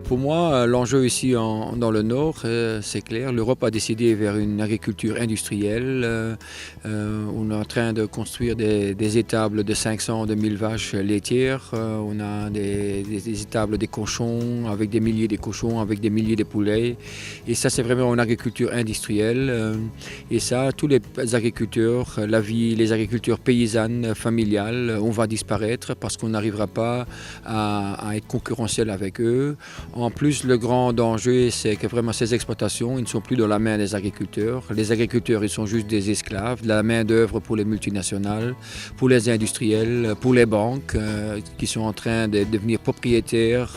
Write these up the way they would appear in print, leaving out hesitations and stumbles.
Pour moi, l'enjeu ici dans le Nord, c'est clair. L'Europe a décidé vers une agriculture industrielle. On est en train de construire des étables de 500, de 1000 vaches laitières. On a des étables des cochons, avec des milliers de cochons, avec des milliers de poulets. Et ça, c'est vraiment une agriculture industrielle. Et ça, tous les agriculteurs, les agricultures paysannes, familiales, on va disparaître parce qu'on n'arrivera pas à être concurrentiel avec eux. En plus, le grand danger, c'est que vraiment ces exploitations, ils ne sont plus dans la main des agriculteurs. Les agriculteurs, ils sont juste des esclaves, de la main-d'œuvre pour les multinationales, pour les industriels, pour les banques qui sont en train de devenir propriétaires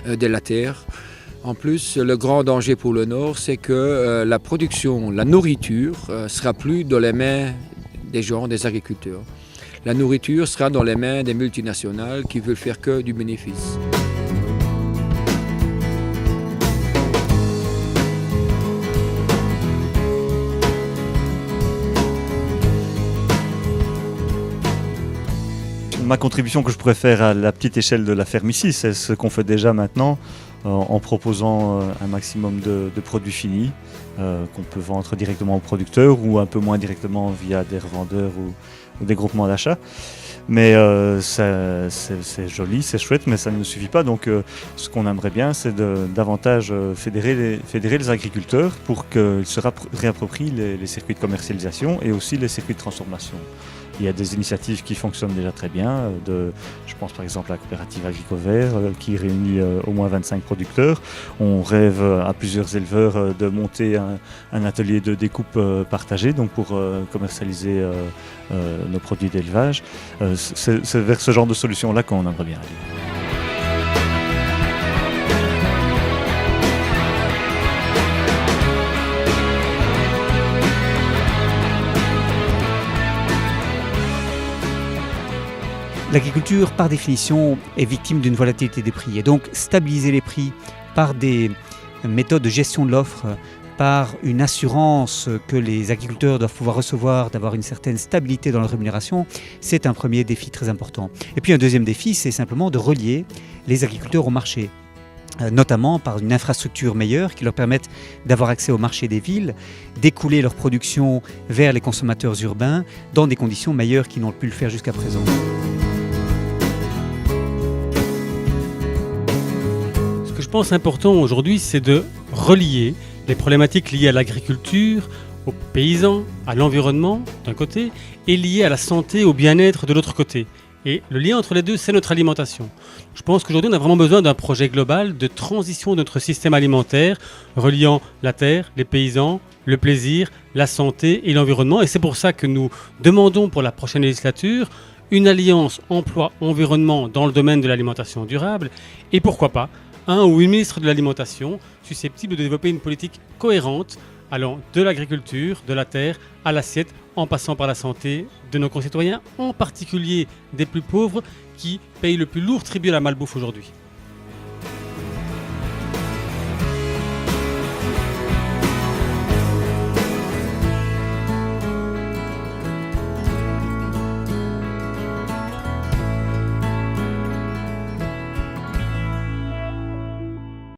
de la terre. En plus, le grand danger pour le Nord, c'est que la production, la nourriture, sera plus dans les mains des gens, des agriculteurs. La nourriture sera dans les mains des multinationales qui veulent faire que du bénéfice. Ma contribution que je pourrais faire à la petite échelle de la ferme ici, c'est ce qu'on fait déjà maintenant en proposant un maximum de produits finis qu'on peut vendre directement aux producteurs ou un peu moins directement via des revendeurs ou des groupements d'achat. Mais c'est joli, c'est chouette, mais ça ne suffit pas. Donc ce qu'on aimerait bien, c'est davantage fédérer les agriculteurs pour qu'ils se réapproprient les circuits de commercialisation et aussi les circuits de transformation. Il y a des initiatives qui fonctionnent déjà très bien. Je pense par exemple à la coopérative Agricovert qui réunit au moins 25 producteurs. On rêve à plusieurs éleveurs de monter un atelier de découpe partagé donc pour commercialiser nos produits d'élevage. C'est vers ce genre de solution-là qu'on aimerait bien aller. L'agriculture, par définition, est victime d'une volatilité des prix. Et donc, stabiliser les prix par des méthodes de gestion de l'offre, par une assurance que les agriculteurs doivent pouvoir recevoir, d'avoir une certaine stabilité dans leur rémunération, c'est un premier défi très important. Et puis un deuxième défi, c'est simplement de relier les agriculteurs au marché, notamment par une infrastructure meilleure qui leur permette d'avoir accès au marché des villes, d'écouler leur production vers les consommateurs urbains dans des conditions meilleures qu'ils n'ont pu le faire jusqu'à présent. Ce que je pense important aujourd'hui, c'est de relier les problématiques liées à l'agriculture, aux paysans, à l'environnement d'un côté, et liées à la santé, au bien-être de l'autre côté. Et le lien entre les deux, c'est notre alimentation. Je pense qu'aujourd'hui, on a vraiment besoin d'un projet global de transition de notre système alimentaire, reliant la terre, les paysans, le plaisir, la santé et l'environnement. Et c'est pour ça que nous demandons pour la prochaine législature une alliance emploi-environnement dans le domaine de l'alimentation durable. Et pourquoi pas un ou une ministre de l'alimentation susceptible de développer une politique cohérente allant de l'agriculture, de la terre à l'assiette, en passant par la santé de nos concitoyens, en particulier des plus pauvres qui payent le plus lourd tribut à la malbouffe aujourd'hui.